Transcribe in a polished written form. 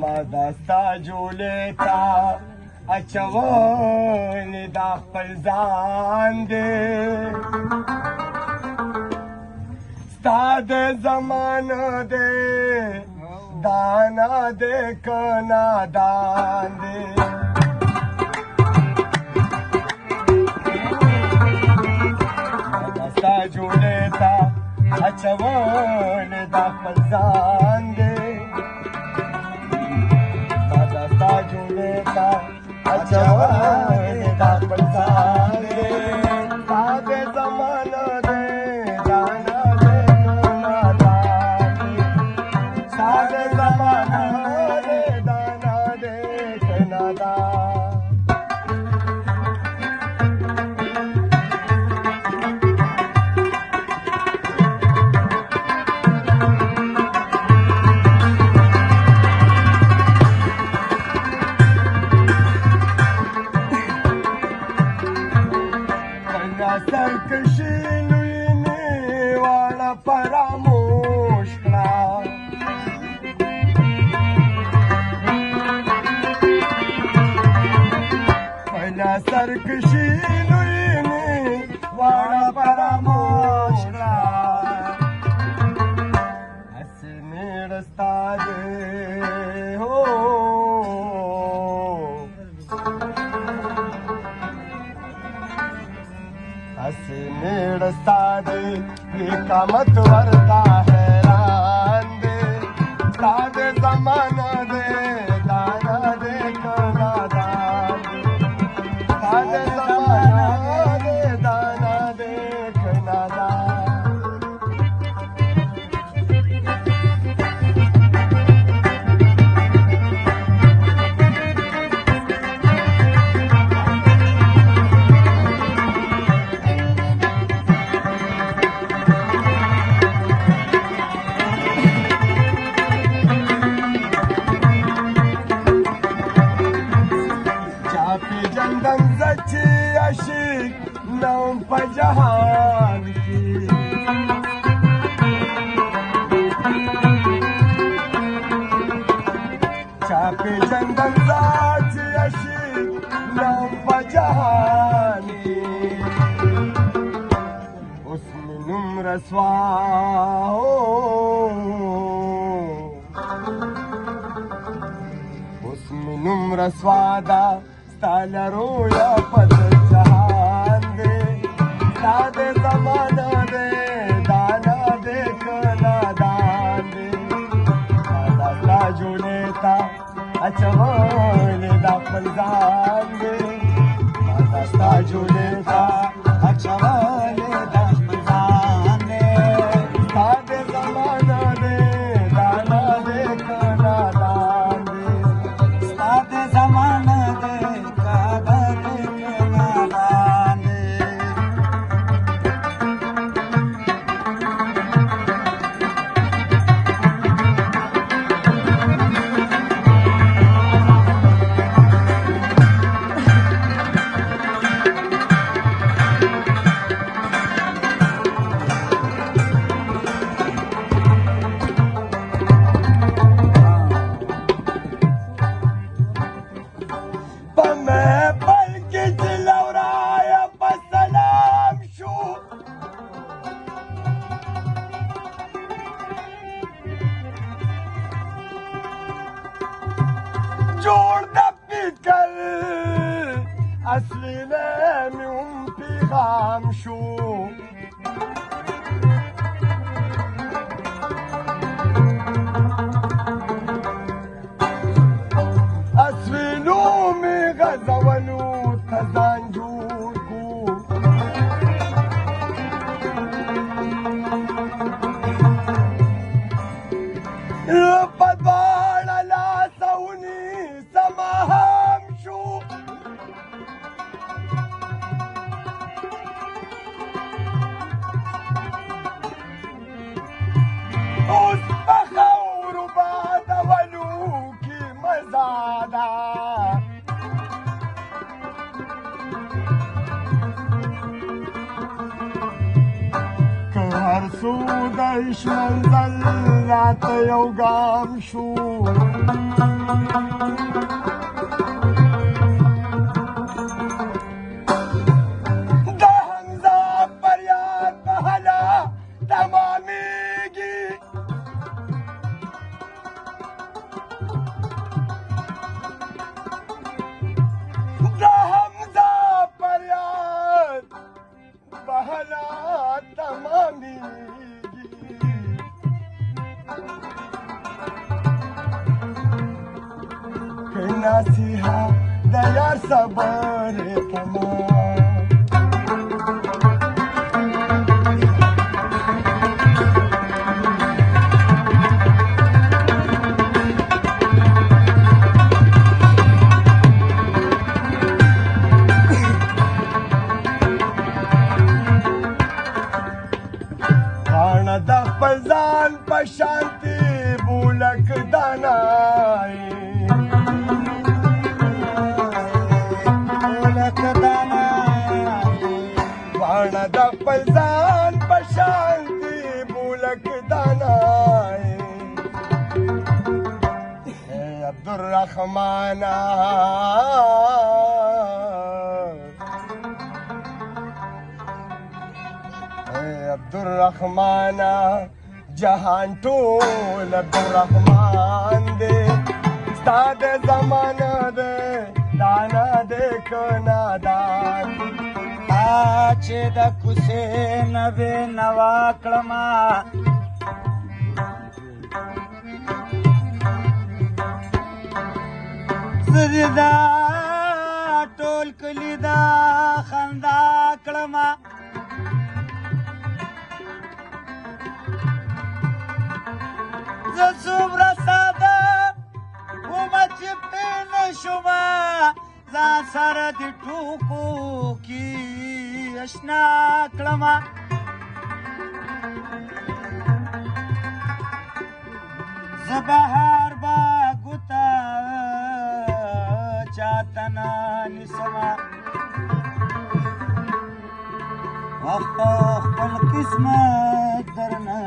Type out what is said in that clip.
مدستا جولیتا اچول دا خپل ځان دی ستا د زمانه دی دانا دی که نادان دی مدستا جولیتا اچول دا خپل ځان دی जुड़ेता अच्छा पलता रे तागे जमाना दे दाना दे नादा सागे जमाना दे दाना दे नादा सरकशी लुईने वाला परामोश करा पहिला सरकशी लुईने वाला परामोश करा असे नेडस्ता दे हो असे नेड़स्ता दे निकामत वरता हैरान दे तादे जमाना दे दाना दे कना दान तादे जमाना दे दाना दे कना दान जंदन सच्ची अशीक नौम पजहान की चापे जंदन सच्ची अशीक नौम पजहान की उसमें नुम्र रसवा हो उसमें नुम्र स्वादा ताला रोया पद जहान दे तादे जमाना दे दाना दे कना दान दे दादा जुड़ेता अचवान दा फलजान दे दादा जुड़ेता अचवान दा फलजान दे तादे जमाना दे दाना दे कना दान दे तादे जमाना जोड़ दपिकल असली में पैगाम शो असलू में गजवलू तजांजूर को पदवाड़ा सौनी समाहम शो سودش منزل راته یو ګام شو د حمزه فریاد په هله تمامیږي د حمزه فریاد په هله تمامیږي که نصیحه د یار صبر تمام د خپل ځان په شانتي بولک دانای باڼه د خپل ځان په شانتي بولک دانای ای عبدالرحمنه عبدالرحمن جهان ټول عبدالرحمن دی ستا د زمانه دی دانا دی که نادان چې د کوڅې نه بې نوا کړمه زه دې دا ټول کلي دا خندا کړمه زه څومره ساده ومه چې پرې نه شومه ځان سره د ټوکو کې اشنا کړمه زه بهار به ګوته چاته نه نیسمه خپل قسمت درنه